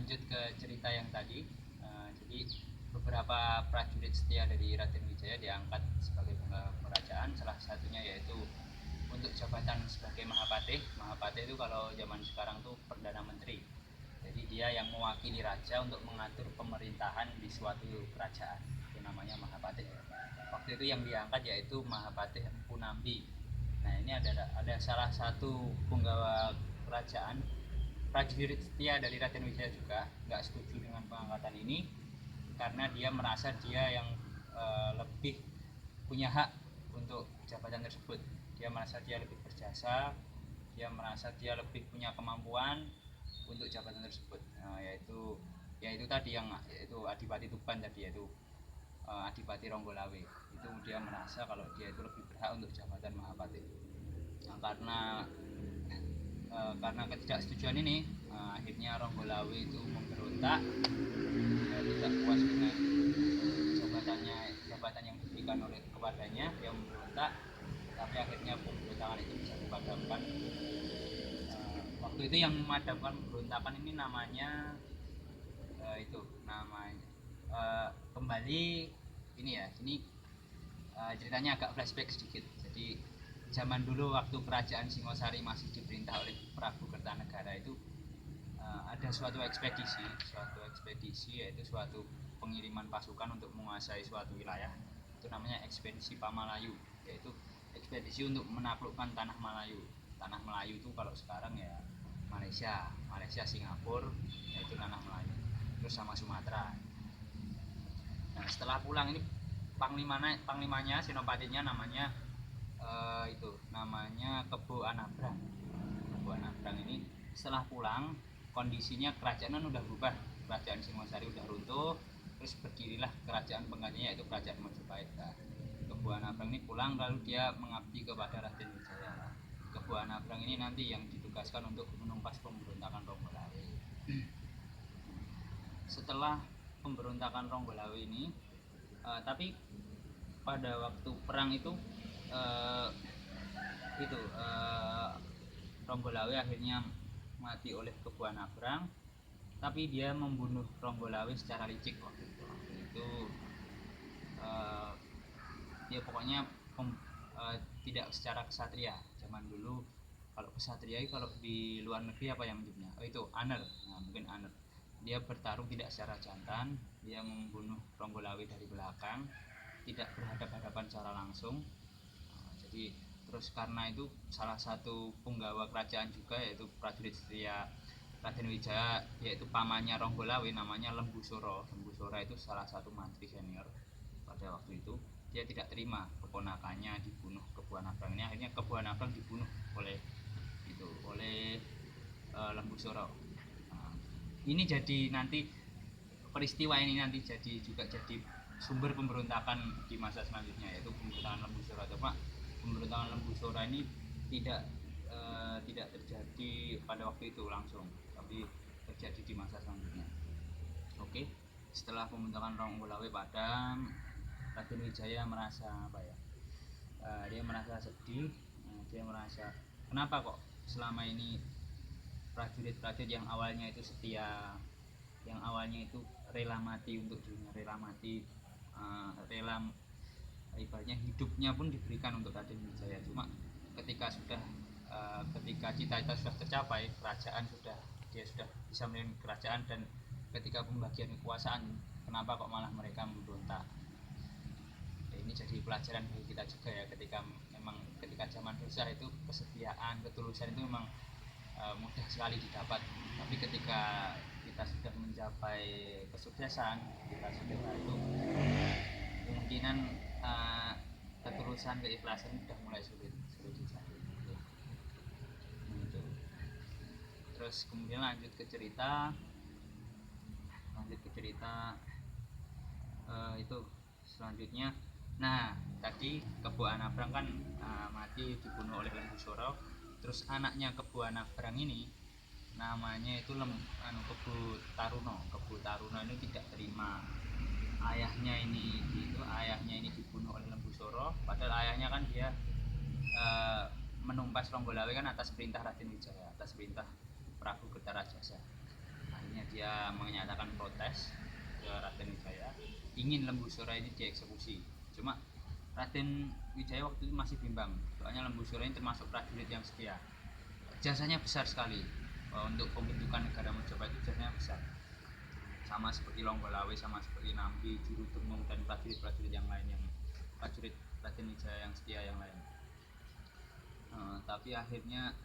lanjut ke cerita yang tadi. Jadi beberapa prajurit setia dari Raden Wijaya diangkat sebagai penggawa kerajaan. Salah satunya yaitu untuk jabatan sebagai Mahapatih. Mahapatih itu kalau zaman sekarang tuh Perdana Menteri. Jadi dia yang mewakili raja untuk mengatur pemerintahan di suatu kerajaan. Itu namanya Mahapatih. Waktu itu yang diangkat yaitu Mahapatih Empu Nambi. Nah ini ada salah satu penggawa kerajaan prajurit setia dari Raden Wijaya juga nggak setuju dengan pengangkatan ini karena dia merasa dia yang lebih punya hak untuk jabatan tersebut. Dia merasa dia lebih berjasa, dia merasa dia lebih punya kemampuan untuk jabatan tersebut. Yaitu tadi yang yaitu Adipati Tuban tadi, yaitu Adipati Ronggolawe. Itu dia merasa kalau dia itu lebih berhak untuk jabatan Mahapatih. Nah, karena ketidaksetujuan ini, akhirnya Ronggolawe itu memberontak. Dia tidak puas dengan jabatan yang diberikan oleh kepadanya, dia memberontak. Tapi akhirnya pemberontakan itu bisa dipadamkan. Waktu itu yang memadamkan pemberontakan ini namanya kembali ini ya. Ini ceritanya agak flashback sedikit. Jadi zaman dulu waktu kerajaan Singosari masih diperintah oleh Prabu Kertanegara itu ada suatu ekspedisi yaitu suatu pengiriman pasukan untuk menguasai suatu wilayah. Itu namanya ekspedisi Pamalayu, yaitu ekspedisi untuk menaklukkan tanah Melayu. Tanah Melayu itu kalau sekarang ya Malaysia, Singapura, yaitu tanah Melayu. Terus sama Sumatera. Nah, setelah pulang ini panglimanya senopatinya namanya Kebo Anabrang. Kebo Anabrang ini setelah pulang kondisinya kerajaan udah berubah. Kerajaan Singosari udah runtuh, terus berdirilah kerajaan penggantinya yaitu kerajaan Majapahit. Kebo Anabrang ini pulang lalu dia mengabdi kepada Raden Wijaya. Kebo Anabrang ini nanti yang ditugaskan untuk menumpas pemberontakan Ronggolawe. Setelah pemberontakan Ronggolawe ini, tapi pada waktu perang itu Ronggolawe akhirnya mati oleh Kebo Anabrang, tapi dia membunuh Ronggolawe secara licik waktu itu. Dia pokoknya tidak secara kesatria. Zaman dulu kalau kesatria kalau di luar negeri apa yang menyebutnya? Itu aner. Nah, mungkin aner. Dia bertarung tidak secara jantan, dia membunuh Ronggolawe dari belakang, tidak berhadapan-hadapan secara langsung. Jadi terus karena itu salah satu penggawa kerajaan juga yaitu prajurit setia Raden Wijaya, yaitu pamannya Ronggolawe, namanya Lembu Sora. Lembu Sora itu salah satu mantri senior pada waktu itu. Dia tidak terima keponakannya dibunuh Kebo Anabrang ini. Akhirnya Kebo Anabrang dibunuh oleh Lembu Sora. Nah, ini jadi nanti peristiwa ini nanti jadi sumber pemberontakan di masa selanjutnya, yaitu pemberontakan Lembu Sora. Cuma pemberontakan Lembu Sora ini tidak terjadi pada waktu itu langsung, tapi terjadi di masa selanjutnya. Oke, setelah pemberontakan Ronggolawe padam, Raden Wijaya merasa dia merasa sedih. Dia merasa kenapa kok selama ini prajurit-prajurit yang awalnya itu setia, yang awalnya itu rela mati untuk dirinya, rela ibaratnya hidupnya pun diberikan untuk Raden Wijaya. Cuma ketika cita-cita sudah tercapai, dia sudah bisa memimpin kerajaan, dan ketika pembagian kekuasaan, kenapa kok malah mereka memberontak? Ini jadi pelajaran bagi kita juga ya, ketika zaman susah itu kesetiaan, ketulusan itu memang mudah sekali didapat. Tapi ketika kita sudah mencapai kesuksesan, kita sudah itu kemungkinan ketulusan, keikhlasan sudah mulai sulit dicari. Terus kemudian lanjut ke cerita itu selanjutnya. Nah, tadi Kebo Anabrang kan mati dibunuh oleh Lembu Sora. Terus anaknya Kebo Anabrang ini namanya itu Kebo Taruno. Kebo Taruno ini tidak terima ayahnya ini dibunuh oleh Lembu Sora. Padahal ayahnya kan dia menumpas Ronggolawe kan atas perintah Raden Wijaya, atas perintah Prabu Kertarajasa. Akhirnya dia menyatakan protes ke Raden Wijaya, ingin Lembu Sora ini dieksekusi. Cuma Raden Wijaya waktu itu masih bimbang, soalnya Lembu Sora ini termasuk prajurit yang setia. Jasanya besar sekali untuk pembentukan negara Majapahit itu jasanya besar. Sama seperti Longgolawe, sama seperti Nambi, Juru Demung dan prajurit-prajurit yang lain, yang prajurit Raden Wijaya yang setia yang lain. Tapi akhirnya